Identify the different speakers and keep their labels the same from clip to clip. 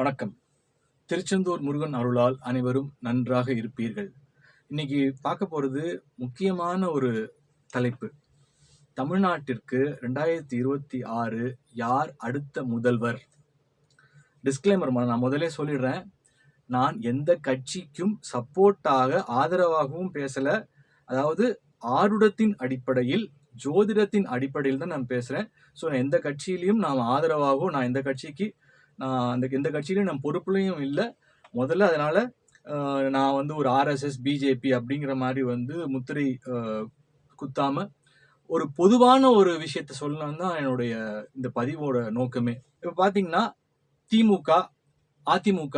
Speaker 1: வணக்கம். திருச்செந்தூர் முருகன் அருளால் அனைவரும் நன்றாக இருப்பீர்கள். இன்னைக்கு பார்க்க போறது முக்கியமான ஒரு தலைப்பு. தமிழ்நாட்டிற்கு 2026 யார் அடுத்த முதல்வர்? டிஸ்க்ளைமர் நான் முதலே சொல்லிடுறேன். நான் எந்த கட்சிக்கும் சப்போர்ட்டாக ஆதரவாகவும் பேசல. அதாவது ஆருடத்தின் அடிப்படையில், ஜோதிடத்தின் அடிப்படையில் தான் நான் பேசுறேன். ஸோ எந்த கட்சியிலையும் நான் ஆதரவாகவோ, நான் எந்த கட்சியிலையும் நான் பொறுப்புலையும் இல்லை. முதல்ல அதனால நான் ஒரு ஆர்எஸ்எஸ், பிஜேபி அப்படிங்கிற மாதிரி முத்திரை குத்தாம ஒரு பொதுவான ஒரு விஷயத்த சொல்லணும் தான் என்னுடைய இந்த பதிவோட நோக்கமே. இப்ப பாத்தீங்கன்னா திமுக, அதிமுக,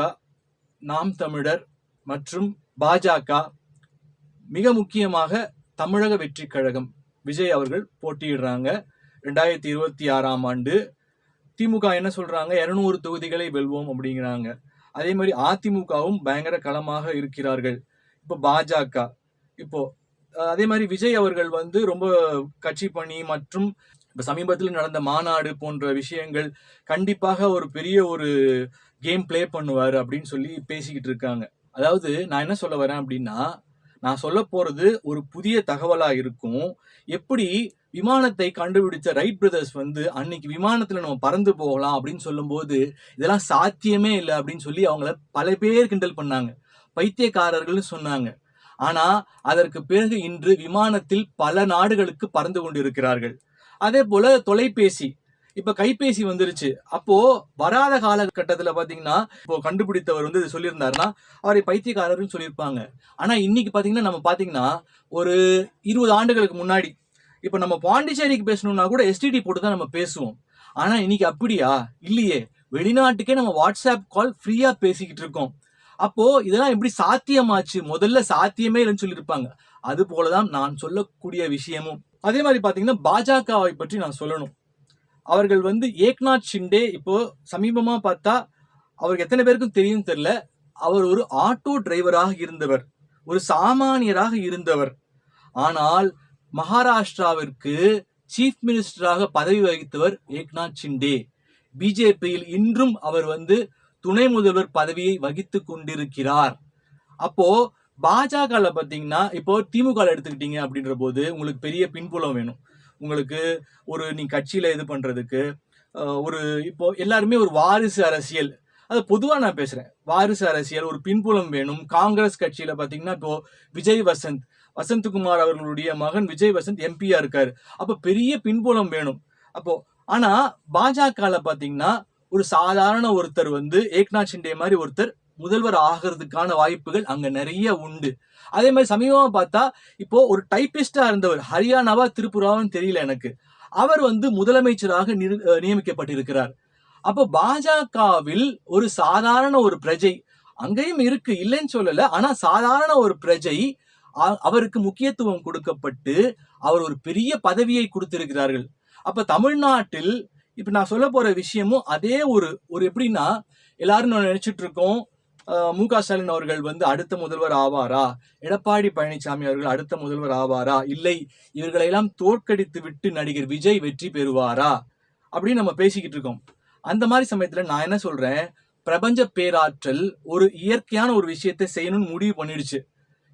Speaker 1: நாம் தமிழர் மற்றும் பாஜக, மிக முக்கியமாக தமிழக வெற்றி கழகம் விஜய் அவர்கள் போட்டியிடுறாங்க 2026ஆம் ஆண்டு. திமுக என்ன சொல்றாங்க, 200 தொகுதிகளை வெல்வோம் அப்படிங்கிறாங்க. அதே மாதிரி அதிமுகவும் பயங்கர களமாக இருக்கிறார்கள். இப்போ பாஜக, இப்போ அதே மாதிரி விஜய் அவர்கள் ரொம்ப கட்சி பணி மற்றும் இப்ப சமீபத்தில் நடந்த மாநாடு போன்ற விஷயங்கள் கண்டிப்பாக ஒரு பெரிய ஒரு கேம் பிளே பண்ணுவாரு அப்படின்னு சொல்லி பேசிக்கிட்டு இருக்காங்க. அதாவது நான் என்ன சொல்ல வரேன் அப்படின்னா, நான் சொல்ல போறது ஒரு புதிய தகவலா இருக்கும். எப்படி விமானத்தை கண்டுபிடிச்ச ரைட் பிரதர்ஸ் அன்னைக்கு விமானத்துல நம்ம பறந்து போகலாம் அப்படின்னு சொல்லும் போது இதெல்லாம் சாத்தியமே இல்லை அப்படின்னு சொல்லி அவங்கள பல பேர் கிண்டல் பண்ணாங்க, பைத்தியக்காரர்கள்னு சொன்னாங்க. ஆனா அதற்கு பிறகு இன்று விமானத்தில் பல நாடுகளுக்கு பறந்து கொண்டு இருக்கிறார்கள். அதே போல தொலைபேசி, இப்ப கைபேசி வந்துருச்சு. அப்போ வராத காலகட்டத்துல பாத்தீங்கன்னா, இப்போ கண்டுபிடித்தவர் இது சொல்லியிருந்தாருன்னா அவரை பைத்தியக்காரர்னு சொல்லியிருப்பாங்க. ஆனா இன்னைக்கு பாத்தீங்கன்னா நம்ம பாத்தீங்கன்னா ஒரு 20 ஆண்டுகளுக்கு முன்னாடி இப்ப நம்ம பாண்டிச்சேரிக்கு பேசணும்னா கூட எஸ்டிடி போட்டு தான் நம்ம பேசுவோம். ஆனா இன்னைக்கு அப்படியா இல்லையே, வெளிநாட்டுக்கே நம்ம வாட்ஸ்அப் கால் ஃப்ரீயா பேசிக்கிட்டு இருக்கோம். அப்போ இதெல்லாம் எப்படி சாத்தியமாச்சு? முதல்ல சாத்தியமே இல்லைன்னு சொல்லியிருப்பாங்க. அது போலதான் நான் சொல்லக்கூடிய விஷயமும். அதே மாதிரி பாத்தீங்கன்னா பாஜகவை பற்றி நான் சொல்லணும். அவர்கள் ஏக்நாத் ஷிண்டே இப்போ சமீபமா பார்த்தா அவருக்கு எத்தனை பேருக்கும் தெரியும் தெரியல, அவர் ஒரு ஆட்டோ டிரைவராக இருந்தவர், ஒரு சாமானியராக இருந்தவர். ஆனால் மகாராஷ்டிராவிற்கு சீஃப் மினிஸ்டராக பதவி வகித்தவர் ஏக்நாத் ஷிண்டே. பிஜேபியில் இன்றும் அவர் துணை முதல்வர் பதவியை வகித்துக் கொண்டிருக்கிறார். அப்போ பாஜக பாத்தீங்கன்னா, இப்போ திமுக எடுத்துக்கிட்டீங்க அப்படின்ற போது உங்களுக்கு பெரிய பின்புலம் வேணும். உங்களுக்கு நீ கட்சியில இது பண்றதுக்கு ஒரு இப்போ எல்லாருமே ஒரு வாரிசு அரசியல், அது பொதுவா நான் பேசுறேன், வாரிசு அரசியல், ஒரு பின்புலம் வேணும். காங்கிரஸ் கட்சியில பாத்தீங்கன்னா இப்போ விஜய் வசந்த்குமார் அவர்களுடைய மகன் விஜய் வசந்த் எம்பியா இருக்காரு. அப்ப பெரிய பின்புலம் வேணும். அப்போ ஆனா பாஜக பாத்தீங்கன்னா ஒரு சாதாரண ஒருத்தர் ஏக்நாத் ஷிண்டே மாதிரி ஒருத்தர் முதல்வர் ஆகிறதுக்கான வாய்ப்புகள் அங்க நிறைய உண்டு. அதே மாதிரி சமீபமா பார்த்தா இப்போ ஒரு டைபிஸ்டா இருந்தவர், ஹரியானாவா திரிபுராவான்னு தெரியல எனக்கு, அவர் முதலமைச்சராக நியமிக்கப்பட்டிருக்கிறார். அப்போ பாஜகவில் ஒரு சாதாரண ஒரு பிரஜை, அங்கேயும் இருக்கு இல்லைன்னு சொல்லல, ஆனா சாதாரண ஒரு பிரஜை, அவருக்கு முக்கியத்துவம் கொடுக்கப்பட்டு அவர் ஒரு பெரிய பதவியை கொடுத்திருக்கிறார்கள். அப்ப தமிழ்நாட்டில் இப்ப நான் சொல்ல போற விஷயமும் அதே ஒரு எப்படின்னா, எல்லாரும் நினைச்சிட்டு இருக்கோம் மு.க. ஸ்டாலின் அவர்கள் அடுத்த முதல்வர் ஆவாரா, எடப்பாடி பழனிசாமி அவர்கள் அடுத்த முதல்வர் ஆவாரா, இல்லை இவர்களெல்லாம் தோற்கடித்து விட்டு நடிகர் விஜய் வெற்றி பெறுவாரா அப்படின்னு நம்ம பேசிக்கிட்டு இருக்கோம். அந்த மாதிரி சமயத்துல நான் என்ன சொல்றேன், பிரபஞ்ச பேராற்றல் ஒரு இயற்கையான ஒரு விஷயத்தை செய்யணும்னு முடிவு பண்ணிடுச்சு.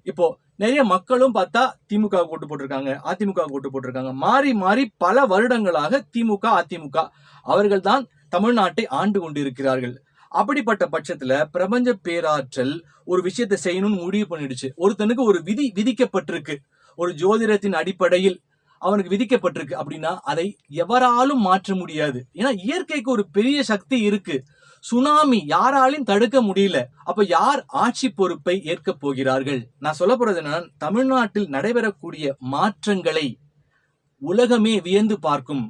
Speaker 1: இப்போ நிறைய மக்களும் பார்த்தா திமுக ஓட்டு போட்டிருக்காங்க, அதிமுக ஓட்டு போட்டிருக்காங்க. மாறி மாறி பல வருடங்களாக திமுக, அதிமுக அவர்கள் தான் தமிழ்நாட்டை ஆண்டு கொண்டிருக்கிறார்கள். அப்படிப்பட்ட பட்சத்துல பிரபஞ்ச பேராற்றல் ஒரு விஷயத்தை செய்யணும்னு முடிவு பண்ணிடுச்சு. ஒருத்தனுக்கு ஒரு விதி விதிக்கப்பட்டிருக்கு, ஒரு ஜோதிடத்தின் அடிப்படையில் அவனுக்கு விதிக்கப்பட்டிருக்கு அப்படின்னா அதை எவராலும் மாற்ற முடியாது. ஏன்னா இயற்கைக்கு ஒரு பெரிய சக்தி இருக்கு. சுனாமி யாராலையும் தடுக்க முடியல. அப்ப யார் ஆட்சி பொறுப்பை ஏற்க போகிறார்கள்? நான் சொல்ல போறது என்னன்னா, தமிழ்நாட்டில் நடைபெறக்கூடிய மாற்றங்களை உலகமே வியந்து பார்க்கும்.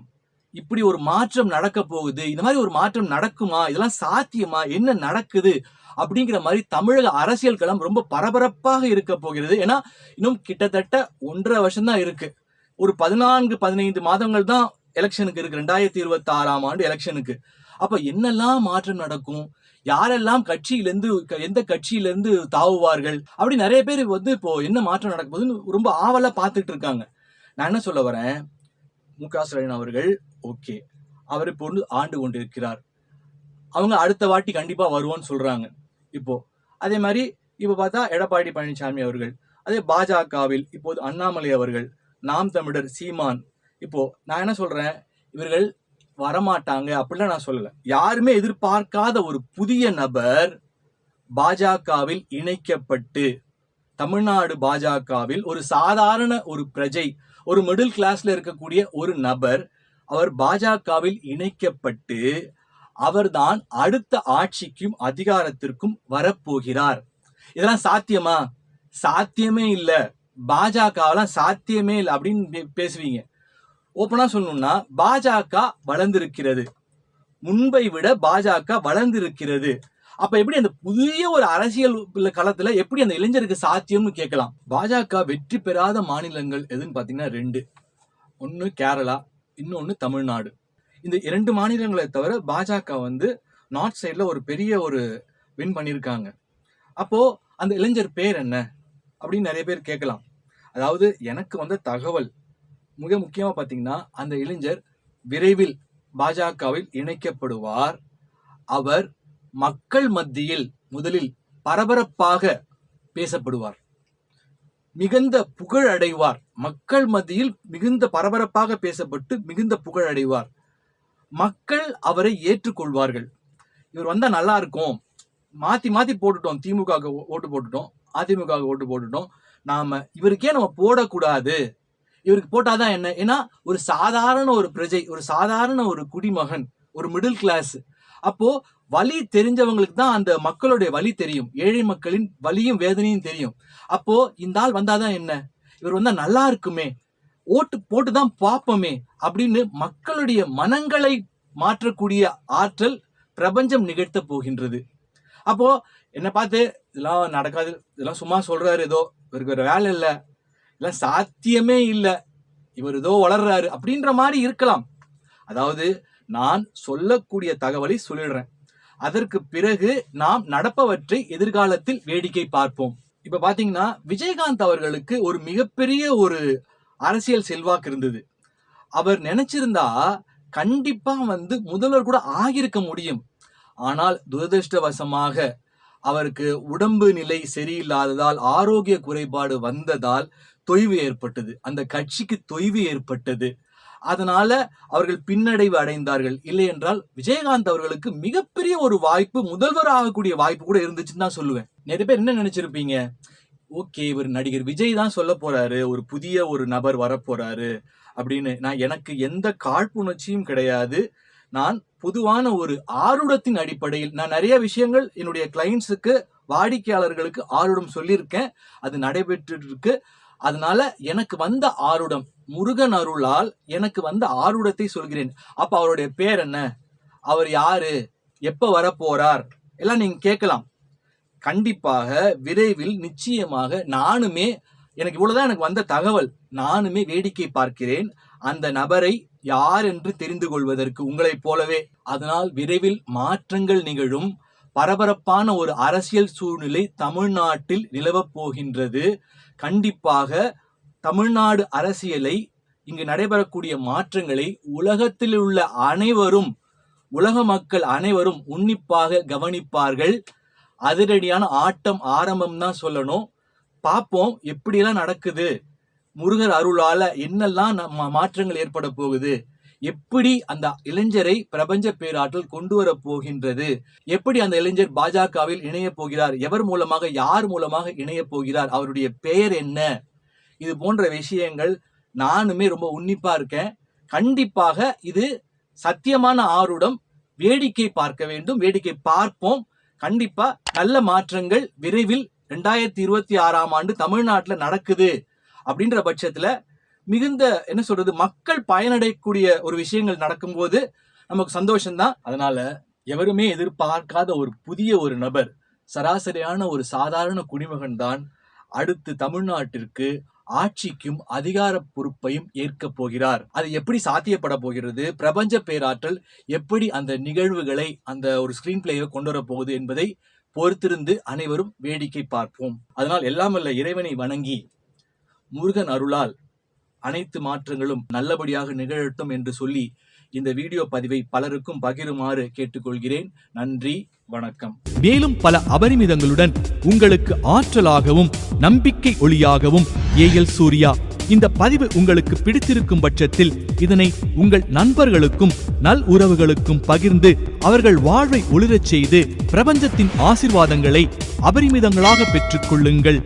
Speaker 1: இப்படி ஒரு மாற்றம் நடக்க போகுது, இந்த மாதிரி ஒரு மாற்றம் நடக்குமா, இதெல்லாம் சாத்தியமா, என்ன நடக்குது அப்படிங்கிற மாதிரி தமிழக அரசியல் களம் ரொம்ப பரபரப்பாக இருக்க போகிறது. ஏன்னா இன்னும் கிட்டத்தட்ட 1.5 வருஷம் தான் இருக்கு. ஒரு 14-15 மாதங்கள் தான் எலெக்ஷனுக்கு இருக்கு, 2026ஆம் ஆண்டு எலெக்ஷனுக்கு. அப்ப என்னெல்லாம் மாற்றம் நடக்கும், யாரெல்லாம் கட்சியிலிருந்து எந்த கட்சியிலிருந்து தாவுவார்கள், அப்படி நிறைய பேர் இப்போ என்ன மாற்றம் நடக்கும் போதுன்னு ரொம்ப ஆவலா பார்த்துட்டு இருக்காங்க. நான் என்ன சொல்ல வரேன், மு.க. ஸ்டாலின் அவர்கள் ஓகே, அவர் இப்போ ஆண்டு கொண்டிருக்கிறார். அவங்க அடுத்த வாட்டி கண்டிப்பா வருவோம்னு சொல்றாங்க. இப்போ அதே மாதிரி இப்ப பார்த்தா எடப்பாடி பழனிசாமி அவர்கள், அதே பாஜகவில் இப்போது அண்ணாமலை அவர்கள், நாம் தமிழர் சீமான். இப்போ நான் என்ன சொல்றேன், இவர்கள் வரமாட்டாங்க அப்படிலாம் நான் சொல்லல. யாருமே எதிர்பார்க்காத ஒரு புதிய நபர் பாஜகவில் இணைக்கப்பட்டு, தமிழ்நாடு பாஜகவில் ஒரு சாதாரண ஒரு பிரஜை, ஒரு மிடில் கிளாஸ்ல இருக்கக்கூடிய ஒரு நபர், அவர் பாஜகவில் இணைக்கப்பட்டு அவர்தான் அடுத்த ஆட்சிக்கும் அதிகாரத்திற்கும் வரப்போகிறார். இதெல்லாம் சாத்தியமா? சாத்தியமே இல்ல. பாஜகவெல்லாம் சாத்தியமே இல்லை அப்படின்னு பேசுவீங்க. ஓப்பனா சொல்லணும்னா பாஜக வளர்ந்திருக்கிறது, முன்பை விட பாஜக வளர்ந்திருக்கிறது. அப்ப எப்படி அந்த புதிய ஒரு அரசியல் களத்துல எப்படி அந்த இளைஞருக்கு சாத்தியம்னு கேட்கலாம். பாஜக வெற்றி பெறாத மாநிலங்கள் எதுன்னு பாத்தீங்கன்னா 2. ஒன்னு கேரளா, இன்னொன்னு தமிழ்நாடு. இந்த 2 மாநிலங்களை தவிர பாஜக நார்த் சைட்ல ஒரு பெரிய ஒரு வின் பண்ணியிருக்காங்க. அப்போ அந்த இளைஞர் பேர் என்ன அப்படின்னு நிறைய பேர் கேட்கலாம். அதாவது எனக்கு வந்த தகவல் மிக முக்கியமா பாத்தீங்கன்னா, அந்த இளைஞர் விரைவில் பாஜகவில் இணைக்கப்படுவார். அவர் மக்கள் மத்தியில் முதலில் பரபரப்பாக பேசப்படுவார், மிகுந்த புகழ் அடைவார். மக்கள் மத்தியில் மிகுந்த பரபரப்பாக பேசப்பட்டு மிகுந்த புகழ் அடைவார். மக்கள் அவரை ஏற்றுக்கொள்வார்கள். இவர் வந்தா நல்லா இருக்கும், மாத்தி மாத்தி போட்டுட்டோம், திமுக ஓட்டு போட்டுட்டோம், அதிமுக ஓட்டு போட்டுட்டோம், நாம இவருக்கே நம்ம போடக்கூடாது, இவருக்கு போட்டாதான் என்ன. ஏன்னா ஒரு சாதாரண ஒரு பிரஜை, ஒரு சாதாரண ஒரு குடிமகன், ஒரு மிடில் கிளாஸ். அப்போ வலி தெரிஞ்சவங்களுக்கு தான் அந்த மக்களுடைய வலி தெரியும், ஏழை மக்களின் வலியும் வேதனையும் தெரியும். அப்போ இந்த ஆள் வந்தாதான் என்ன, இவர் வந்தா நல்லா இருக்குமே, ஓட்டு போட்டுதான் பார்ப்போமே அப்படின்னு மக்களுடைய மனங்களை மாற்றக்கூடிய ஆற்றல் பிரபஞ்சம் நிகழ்த்த போகின்றது. அப்போ என்ன பார்த்து இதெல்லாம் நடக்காது, இதெல்லாம் சும்மா சொல்றாரு, ஏதோ இவருக்கு வேற வேலை இல்லை, இதெல்லாம் சாத்தியமே இல்லை, இவர் ஏதோ வளர்றாரு அப்படின்ற மாதிரி இருக்கலாம். அதாவது நான் சொல்லக்கூடிய தகவலை சொல்லிடுறேன், அதற்கு பிறகு நாம் நடப்பவற்றை எதிர்காலத்தில் வேடிக்கை பார்ப்போம். இப்ப பாத்தீங்கன்னா விஜயகாந்த் அவர்களுக்கு ஒரு மிகப்பெரிய ஒரு அரசியல் செல்வாக்கு இருந்தது. அவர் நினைச்சிருந்தா கண்டிப்பா முதல்வர் கூட ஆகியிருக்க முடியும். ஆனால் துரதிருஷ்டவசமாக அவருக்கு உடம்பு நிலை சரியில்லாததால், ஆரோக்கிய குறைபாடு வந்ததால் தொய்வு ஏற்பட்டது, அந்த கட்சிக்கு தொய்வு ஏற்பட்டது. அதனால அவர்கள் பின்னடைவு அடைந்தார்கள். இல்லை என்றால் விஜயகாந்த் அவர்களுக்கு மிகப்பெரிய ஒரு வாய்ப்பு, முதல்வர் ஆகக்கூடிய வாய்ப்பு கூட இருந்துச்சுன்னு தான் சொல்லுவேன். நிறைய பேர் என்ன நினைச்சிருப்பீங்க, ஓகே இவர் நடிகர் விஜய் தான் சொல்ல போறாரு, ஒரு புதிய ஒரு நபர் வரப்போறாரு அப்படின்னு. நான் எனக்கு எந்த காழ்ப்புணர்ச்சியும் கிடையாது. நான் பொதுவான ஒரு ஆருடத்தின் அடிப்படையில் நான் நிறைய விஷயங்கள் என்னுடைய கிளைண்ட்ஸுக்கு, வாடிக்கையாளர்களுக்கு ஆருடம் சொல்லியிருக்கேன், அது நடைபெற்று இருக்கு. அதனால எனக்கு வந்த ஆருடம், முருகன் அருளால் எனக்கு வந்த ஆருடத்தை சொல்கிறேன். அப்ப அவருடைய பேர் என்ன, அவர் யாரு, எப்ப வரப்போறார் எல்லாம் நீங்க கேட்கலாம். கண்டிப்பாக விரைவில் நிச்சயமாக நானுமே, எனக்கு இவ்வளவுதான் எனக்கு வந்த தகவல், நானுமே வேடிக்கை பார்க்கிறேன் அந்த நபரை யார் என்று தெரிந்து கொள்வதற்கு, உங்களைப் போலவே. அதனால் விரைவில் மாற்றங்கள் நிகழும். பரபரப்பான ஒரு அரசியல் சூழ்நிலை தமிழ்நாட்டில் நிலவப் போகின்றது. கண்டிப்பாக தமிழ்நாடு அரசியலை, இங்கு நடைபெறக்கூடிய மாற்றங்களை உலகத்தில் உள்ள அனைவரும், உலக மக்கள் அனைவரும் உன்னிப்பாக கவனிப்பார்கள். அதிரடியான ஆட்டம் ஆரம்பம் தான் சொல்லணும். பார்ப்போம் எப்படியெல்லாம் நடக்குது, முருகர் அருளால என்னெல்லாம் மாற்றங்கள் ஏற்பட போகுது, எப்படி அந்த இளைஞரை பிரபஞ்ச பேராற்றல் கொண்டு வர போகின்றது, எப்படி அந்த இளைஞர் பாஜகவில் இணைய போகிறார், எவர் மூலமாக, யார் மூலமாக இணைய போகிறார், அவருடைய பெயர் என்ன, இது போன்ற விஷயங்கள் நானுமே ரொம்ப உன்னிப்பா இருக்கேன். கண்டிப்பாக இது சத்தியமான ஆருடம், வேடிக்கை பார்க்க வேண்டும், வேடிக்கை பார்ப்போம். கண்டிப்பா நல்ல மாற்றங்கள் விரைவில் 2026ஆம் ஆண்டு தமிழ்நாட்டுல நடக்குது அப்படின்ற பட்சத்துல மிகுந்த என்ன சொல்றது, மக்கள் பயனடையக்கூடிய ஒரு விஷயங்கள் நடக்கும்போது நமக்கு சந்தோஷம்தான். அதனால எவருமே எதிர்பார்க்காத ஒரு புதிய ஒரு நபர், சராசரியான ஒரு சாதாரண குடிமகன் தான் அடுத்து தமிழ்நாட்டிற்கு ஆட்சிக்கும் அதிகார பொறுப்பையும் ஏற்க போகிறார். அது எப்படி சாத்தியப்பட போகிறது, பிரபஞ்ச பேராற்றல் எப்படி அந்த நிகழ்வுகளை, அந்த ஒரு ஸ்கிரீன் பிளேயை கொண்டு வர போகுது என்பதை பொறுத்திருந்து அனைவரும் வேடிக்கை பார்ப்போம். அதனால் எல்லாம் வல்ல இறைவனை வணங்கி, முருகன் அருளால் அனைத்து மாற்றங்களும் நல்லபடியாக நிகழட்டும் என்று சொல்லி இந்த வீடியோ பதிவை பலருக்கும் பகிருமாறு கேட்டுக்கொள்கிறேன். நன்றி, வணக்கம்.
Speaker 2: மேலும் பல அபரிமிதங்களுடன் உங்களுக்கு ஆற்றலாகவும் நம்பிக்கை ஒளியாகவும் ஏஎல் சூர்யா. இந்த பதிவு உங்களுக்கு பிடித்திருக்கும் பட்சத்தில் இதனை உங்கள் நண்பர்களுக்கும் நல் உறவுகளுக்கும் பகிர்ந்து அவர்கள் வாழ்வை ஒளிரச் செய்து பிரபஞ்சத்தின் ஆசீர்வாதங்களை அபரிமிதங்களாக பெற்றுக் கொள்ளுங்கள்.